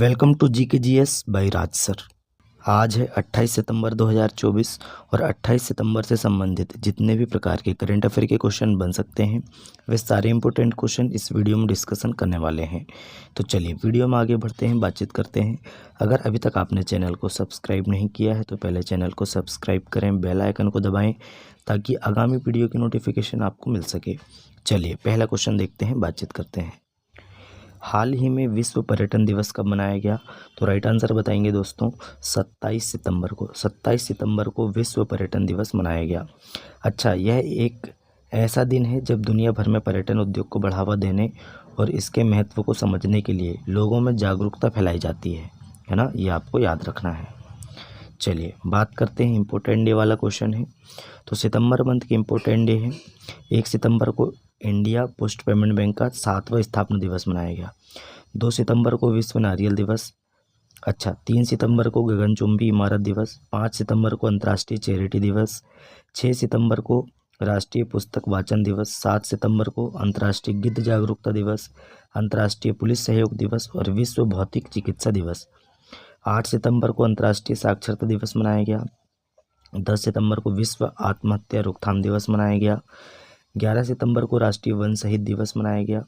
Welcome to जी के G S by Raj sir. आज है 28 सितंबर 2024 और 28 सितंबर से संबंधित जितने भी प्रकार के करंट अफेयर के क्वेश्चन बन सकते हैं वे सारे इंपॉर्टेंट क्वेश्चन इस वीडियो में डिस्कशन करने वाले हैं। तो चलिए वीडियो में आगे बढ़ते हैं, बातचीत करते हैं। अगर अभी तक आपने चैनल को सब्सक्राइब नहीं किया है तो पहले चैनल को सब्सक्राइब करें, बेल आइकन को दबाएँ ताकि आगामी वीडियो की नोटिफिकेशन आपको मिल सके। चलिए पहला क्वेश्चन देखते हैं, बातचीत करते हैं। हाल ही में विश्व पर्यटन दिवस कब मनाया गया? तो राइट आंसर बताएंगे दोस्तों 27 सितंबर को। 27 सितंबर को विश्व पर्यटन दिवस मनाया गया। अच्छा, यह एक ऐसा दिन है जब दुनिया भर में पर्यटन उद्योग को बढ़ावा देने और इसके महत्व को समझने के लिए लोगों में जागरूकता फैलाई जाती है ना, ये आपको याद रखना है। चलिए बात करते हैं, इम्पोर्टेंट डे वाला क्वेश्चन है। तो सितंबर मंथ के इम्पोर्टेंट डे है। 1 सितंबर को इंडिया पोस्ट पेमेंट बैंक का 7वां स्थापना दिवस मनाया गया। 2 सितंबर को विश्व नारियल दिवस। अच्छा, 3 सितंबर को गगनचुंबी इमारत दिवस। 5 सितंबर को अंतर्राष्ट्रीय चैरिटी दिवस। 6 सितंबर को राष्ट्रीय पुस्तक वाचन दिवस। 7 सितंबर को अंतर्राष्ट्रीय गिद्ध जागरूकता दिवस, अंतर्राष्ट्रीय पुलिस सहयोग दिवस और विश्व भौतिक चिकित्सा दिवस। 8 सितंबर को अंतर्राष्ट्रीय साक्षरता दिवस मनाया गया। 10 सितंबर को विश्व आत्महत्या रोकथाम दिवस मनाया गया। 11 सितंबर को राष्ट्रीय वन शहीद दिवस मनाया गया।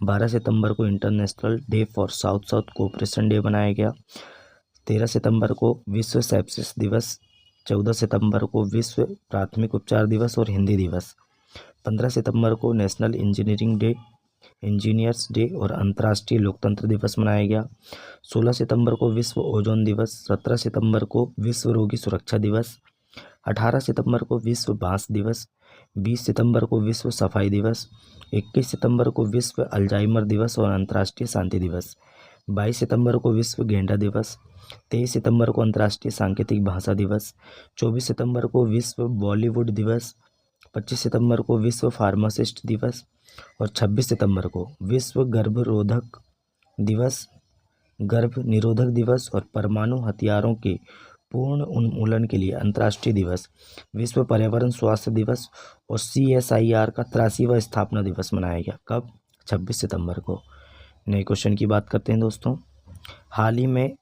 12 सितंबर को international day for south south cooperation day मनाया गया। 13 सितंबर को विश्व सेप्सिस दिवस। 14 सितंबर को विश्व प्राथमिक उपचार दिवस और हिंदी दिवस। 15 सितंबर को national engineering day, engineers day और अंतर्राष्ट्रीय लोकतंत्र दिवस मनाया गया। 16 सितंबर को विश्व ओजोन दिवस। 17 सितंबर को विश्व रोगी सुरक्षा दिवस। 18 सितंबर को विश्व बांस दिवस। 20 सितंबर को विश्व सफाई दिवस। 21 सितंबर को विश्व अल्जाइमर दिवस और अंतर्राष्ट्रीय शांति दिवस। 22 सितंबर को विश्व गेंडा दिवस। 23 सितंबर को अंतर्राष्ट्रीय सांकेतिक भाषा दिवस। 24 सितंबर को विश्व बॉलीवुड दिवस। 25 सितंबर को विश्व फार्मासिस्ट दिवस और 26 सितंबर को विश्व गर्भरोधक दिवस, गर्भ निरोधक दिवस और परमाणु हथियारों के पूर्ण उन्मूलन के लिए अंतर्राष्ट्रीय दिवस, विश्व पर्यावरण स्वास्थ्य दिवस और CSIR का 83वां स्थापना दिवस मनाया गया। कब? 26 सितंबर को। नए क्वेश्चन की बात करते हैं दोस्तों। हाल ही में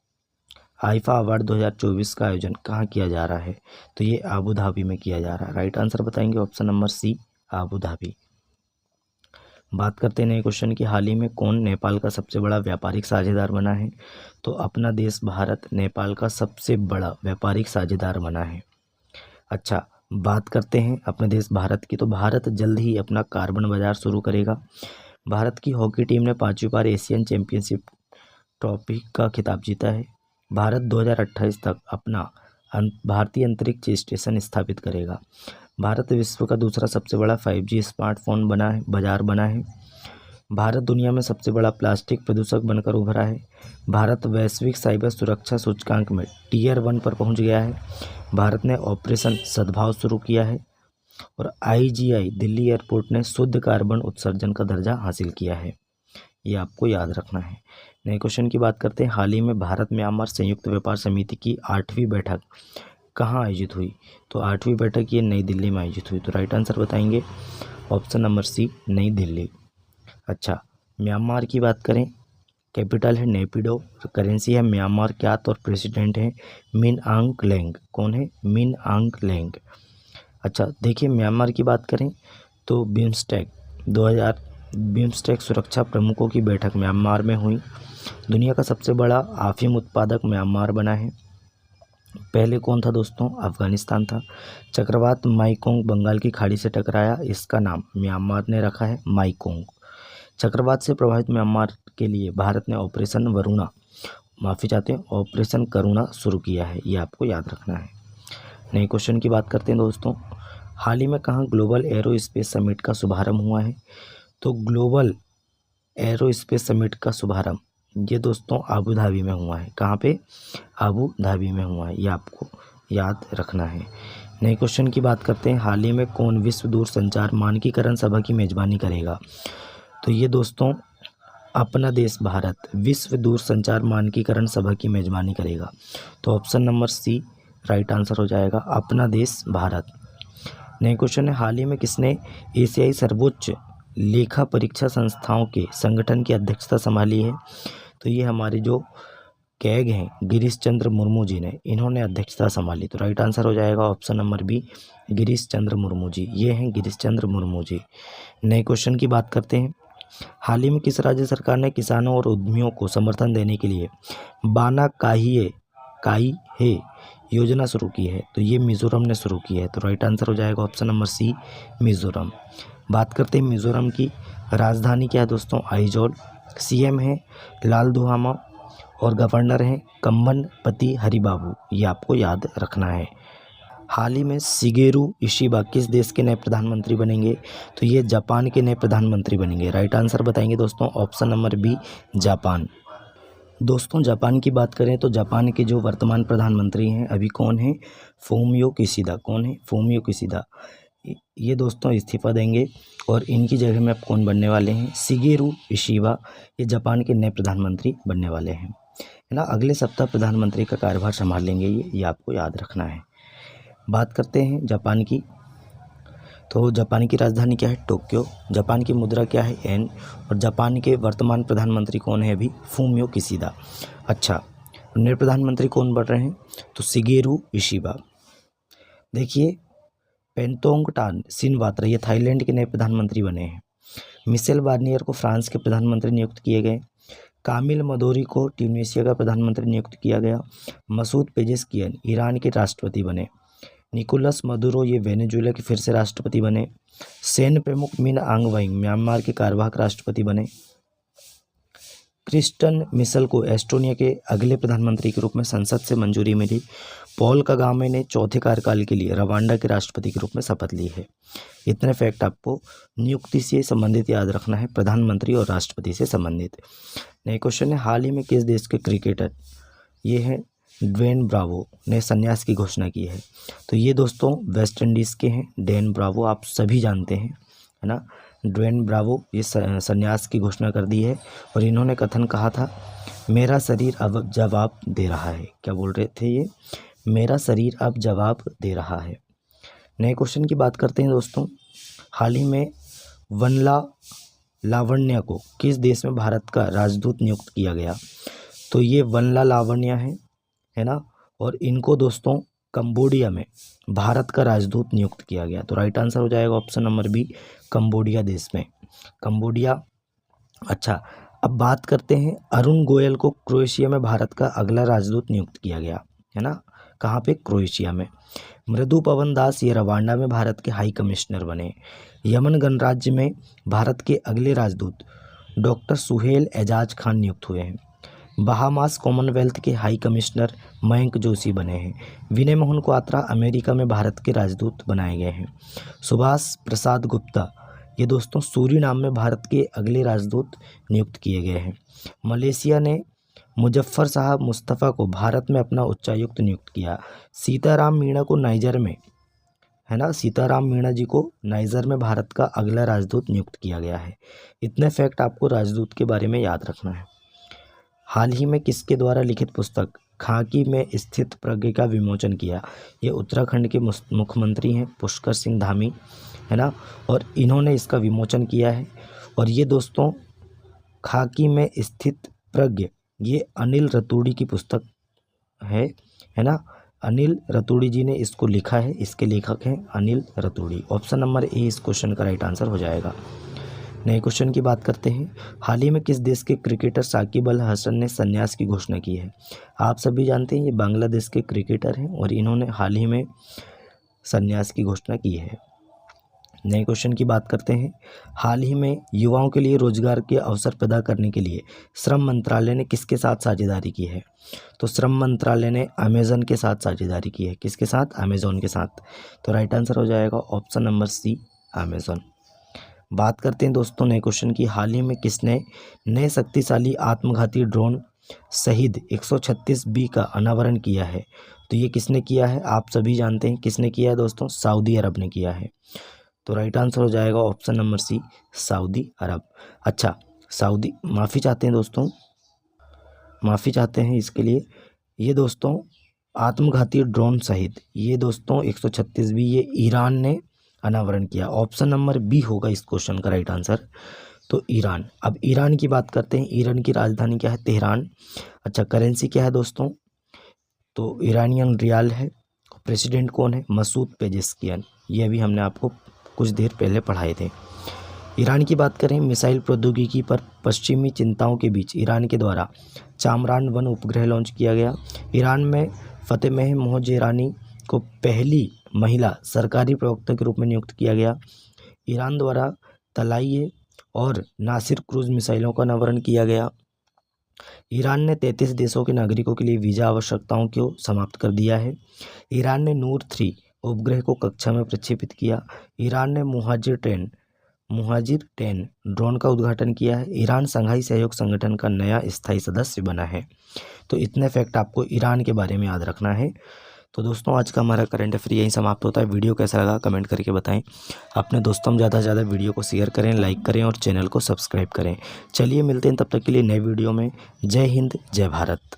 आईफा अवार्ड 2024 का आयोजन कहाँ किया जा रहा है? तो ये आबू धाबी में किया जा रहा है। राइट आंसर बताएंगे option number C, Abu Dhabi. बात करते हैं नए क्वेश्चन की। हाल ही में कौन नेपाल का सबसे बड़ा व्यापारिक साझेदार बना है? तो अपना देश भारत नेपाल का सबसे बड़ा व्यापारिक साझेदार बना है। अच्छा, बात करते हैं अपने देश भारत की। तो भारत जल्द ही अपना कार्बन बाजार शुरू करेगा। भारत की हॉकी टीम ने 5वीं बार एशियन चैंपियनशिप ट्रॉफी का खिताब जीता है। भारत 2028 तक अपना भारतीय अंतरिक्ष स्टेशन स्थापित करेगा। भारत विश्व का दूसरा सबसे बड़ा 5G स्मार्टफोन बाजार बना है। भारत दुनिया में सबसे बड़ा प्लास्टिक प्रदूषक बनकर उभरा है। भारत वैश्विक साइबर सुरक्षा सूचकांक में Tier 1 पर पहुंच गया है। भारत ने ऑपरेशन सद्भाव शुरू किया है और IGI दिल्ली एयरपोर्ट ने शुद्ध कार्बन उत्सर्जन का दर्जा हासिल किया है। ये आपको याद रखना है। नए क्वेश्चन की बात करते हैं। हाल ही में भारत म्यांमार संयुक्त व्यापार समिति की 8वीं बैठक कहाँ आयोजित हुई? तो 8वीं बैठक ये नई दिल्ली में आयोजित हुई। तो राइट आंसर बताएंगे ऑप्शन नंबर सी, नई दिल्ली। अच्छा, म्यांमार की बात करें, कैपिटल है नेपिडो, करेंसी है म्यांमार क्यात और प्रेसिडेंट है मिन आंग लेंग। कौन है? मिन आंग लेंग। अच्छा देखिए, म्यांमार की बात करें तो बिम्स्टेक सुरक्षा प्रमुखों की बैठक म्यांमार में हुई। दुनिया का सबसे बड़ा अफीम उत्पादक म्यांमार बना है। पहले कौन था दोस्तों? अफगानिस्तान था। चक्रवात माईकोंग बंगाल की खाड़ी से टकराया, इसका नाम म्यांमार ने रखा है माईकोंग। चक्रवात से प्रभावित म्यांमार के लिए भारत ने ऑपरेशन करुणा शुरू किया है। ये आपको याद रखना है। नए क्वेश्चन की बात करते हैं दोस्तों। हाल ही में कहाँ ग्लोबल एरोस्पेस समिट का शुभारंभ हुआ है? तो ग्लोबल एरोस्पेस समिट का शुभारंभ ये दोस्तों आबू धाबी में हुआ है। कहाँ पे? आबू धाबी में हुआ है। ये आपको याद रखना है। नए क्वेश्चन की बात करते हैं। हाल ही में कौन विश्व दूरसंचार मानकीकरण सभा की मेजबानी करेगा? तो ये दोस्तों अपना देश भारत विश्व दूरसंचार मानकीकरण सभा की मेजबानी करेगा। तो option number C right answer हो जाएगा, अपना देश भारत। नए क्वेश्चन है। हाल ही में किसने एशियाई सर्वोच्च लेखा परीक्षा संस्थाओं के संगठन की अध्यक्षता संभाली है? तो ये हमारे जो कैग हैं गिरीश चंद्र मुर्मू जी ने, इन्होंने अध्यक्षता संभाली। तो राइट आंसर हो जाएगा option number B, Girish Chandra Murmu ji. ये हैं गिरीश चंद्र मुर्मू जी। नए क्वेश्चन की बात करते हैं। हाल ही में किस राज्य सरकार ने किसानों और उद्यमियों को समर्थन देने के लिए बाना काई है योजना शुरू की है? तो ये मिजोरम ने शुरू की है। तो राइट आंसर हो जाएगा ऑप्शन नंबर सी, मिजोरम। बात करते हैं मिजोरम की राजधानी क्या है दोस्तों? आइजोल। सीएम है लालदुहामा और गवर्नर हैं कम्बनपति हरिबाबू। ये आपको याद रखना है। हाल ही में शिगेरू इशिबा किस देश के नए प्रधानमंत्री बनेंगे? तो ये जापान के नए प्रधानमंत्री बनेंगे। राइट आंसर बताएंगे दोस्तों, ऑप्शन नंबर बी, जापान। दोस्तों जापान की बात करें तो जापान के जो वर्तमान प्रधानमंत्री हैं अभी कौन है? Fumio Kishida. कौन है? Fumio Kishida. ये दोस्तों इस्तीफा देंगे और इनकी जगह में अब कौन बनने वाले हैं? Shigeru Ishiba. ये जापान के नए प्रधानमंत्री बनने वाले हैं, है ना। अगले सप्ताह प्रधानमंत्री का कार्यभार संभाल लेंगे ये आपको याद रखना है। बात करते हैं जापान की। तो जापान की राजधानी क्या है? टोक्यो। जापान की मुद्रा क्या है? येन। और जापान के वर्तमान प्रधानमंत्री कौन है अभी? Fumio Kishida. अच्छा, नए प्रधानमंत्री कौन बन रहे हैं? तो शिगेरू इशिबा। देखिए पेंटोंगटान सिनवात्रा ये थाईलैंड के नए प्रधानमंत्री बने हैं। मिशेल बार्नियर को फ्रांस के प्रधानमंत्री नियुक्त किए गए। कामिल मदोरी को ट्यूनीशिया का प्रधानमंत्री नियुक्त किया गया। मसूद पेजेस्कियन ईरान के राष्ट्रपति बने। निकोलस मदुरो ये वेनेजुएला के फिर से राष्ट्रपति बने। सैन्य प्रमुख मिन आंग वाइंग म्यांमार के कार्यवाहक राष्ट्रपति बने। क्रिस्टन मिशेल को एस्टोनिया के अगले प्रधानमंत्री के रूप में संसद से मंजूरी मिली। पॉल कगामे ने चौथे कार्यकाल के लिए रवांडा के राष्ट्रपति के रूप में शपथ ली है। इतने फैक्ट आपको नियुक्ति से संबंधित याद रखना है, प्रधानमंत्री और राष्ट्रपति से संबंधित। नए क्वेश्चन है, हाल ही में किस देश के क्रिकेटर, ये है ड्वेन ब्रावो, ने संन्यास की घोषणा की है? तो ये दोस्तों वेस्ट इंडीज़ के हैं डेन ब्रावो, आप सभी जानते हैं, है ना। ड्वेन ब्रावो ये संन्यास की घोषणा कर दी है और इन्होंने कथन कहा था, मेरा शरीर अब जवाब दे रहा है। क्या बोल रहे थे ये? मेरा शरीर अब जवाब दे रहा है। नए क्वेश्चन की बात करते हैं दोस्तों। हाल ही में वनला लावण्य को किस देश में भारत का राजदूत नियुक्त किया गया? तो ये वनला लावण्य है ना, और इनको दोस्तों कंबोडिया में भारत का राजदूत नियुक्त किया गया। तो राइट आंसर हो जाएगा ऑप्शन नंबर बी, कंबोडिया देश में, कंबोडिया। अच्छा, अब बात करते हैं, अरुण गोयल को क्रोएशिया में भारत का अगला राजदूत नियुक्त किया गया, है ना। कहाँ पे? क्रोएशिया में। मृदु पवन दास ये रवांडा में भारत के हाई कमिश्नर बने। यमन गणराज्य में भारत के अगले राजदूत डॉक्टर सुहेल एजाज खान नियुक्त हुए हैं। बहामास कॉमनवेल्थ के हाई कमिश्नर मयंक जोशी बने हैं। विनय मोहन क्वात्रा अमेरिका में भारत के राजदूत बनाए गए हैं। सुभाष प्रसाद गुप्ता ये दोस्तों सूरीनाम में भारत के अगले राजदूत नियुक्त किए गए हैं। मलेशिया ने मुजफ्फर साहब मुस्तफ़ा को भारत में अपना उच्चायुक्त नियुक्त किया। सीताराम मीणा को नाइजर में, है ना, सीताराम मीणा जी को नाइजर में भारत का अगला राजदूत नियुक्त किया गया है। इतने फैक्ट आपको राजदूत के बारे में याद रखना है। हाल ही में किसके द्वारा लिखित पुस्तक खाकी में स्थित प्रज्ञ का विमोचन किया? ये उत्तराखंड के मुख्यमंत्री हैं पुष्कर सिंह धामी, है ना, और इन्होंने इसका विमोचन किया है। और ये दोस्तों खाकी में स्थित प्रज्ञ ये अनिल रतूड़ी की पुस्तक है ना। अनिल रतूड़ी जी ने इसको लिखा है, इसके लेखक हैं Anil Raturi. Option number A इस क्वेश्चन का राइट आंसर हो जाएगा। नए क्वेश्चन की बात करते हैं। हाल ही में किस देश के क्रिकेटर साकिब अल हसन ने संन्यास की घोषणा की है? आप सभी जानते हैं ये बांग्लादेश के क्रिकेटर हैं और इन्होंने हाल ही में संन्यास की घोषणा की है। नए क्वेश्चन की बात करते हैं। हाल ही में युवाओं के लिए रोजगार के अवसर पैदा करने के लिए श्रम मंत्रालय ने किसके साथ साझेदारी की है? तो श्रम मंत्रालय ने अमेज़न के साथ साझेदारी की है। किसके साथ? अमेज़न के साथ। तो राइट आंसर हो जाएगा ऑप्शन नंबर सी, अमेज़न। बात करते हैं दोस्तों नए क्वेश्चन की। हाल ही में किसने नए शक्तिशाली आत्मघाती ड्रोन शहीद 136B का अनावरण किया है? तो ये किसने किया है? आप सभी जानते हैं किसने किया है दोस्तों, सऊदी अरब ने किया है। तो राइट आंसर हो जाएगा ऑप्शन नंबर सी, सऊदी अरब। अच्छा, सऊदी माफ़ी चाहते हैं दोस्तों, माफ़ी चाहते हैं इसके लिए। ये दोस्तों आत्मघाती ड्रोन शहीद ये दोस्तों 136B ये ईरान ने अनावरण किया। ऑप्शन नंबर बी होगा इस क्वेश्चन का राइट आंसर। तो ईरान। अब ईरान की बात करते हैं। ईरान की राजधानी क्या है? तेहरान। अच्छा, करेंसी क्या है दोस्तों? तो ईरानियन रियाल है। प्रेसिडेंट कौन है? मसूद पेजेस्कियन। ये अभी हमने आपको कुछ देर पहले पढ़ाए थे। ईरान की बात करें, मिसाइल प्रौद्योगिकी पर पश्चिमी चिंताओं के बीच ईरान के द्वारा चामरान-1 उपग्रह लॉन्च किया गया। ईरान में फ़ातेमाह मोहजेरानी को पहली महिला सरकारी प्रवक्ता के रूप में नियुक्त किया गया। ईरान द्वारा तलाइये और नासिर क्रूज मिसाइलों का अनावरण किया गया। ईरान ने 33 देशों के नागरिकों के लिए वीज़ा आवश्यकताओं को समाप्त कर दिया है। ईरान ने नूर 3 उपग्रह को कक्षा में प्रक्षेपित किया। ईरान ने मुहाजिर-10 ड्रोन का उद्घाटन किया है। ईरान संघाई सहयोग संगठन का नया स्थायी सदस्य बना है। तो इतने फैक्ट आपको ईरान के बारे में याद रखना है। तो दोस्तों, आज का हमारा करंट अफेयर यहीं समाप्त होता है। वीडियो कैसा लगा कमेंट करके बताएं। अपने दोस्तों में ज़्यादा से ज़्यादा वीडियो को शेयर करें, लाइक करें और चैनल को सब्सक्राइब करें। चलिए मिलते हैं तब तक के लिए नए वीडियो में। जय हिंद, जय भारत।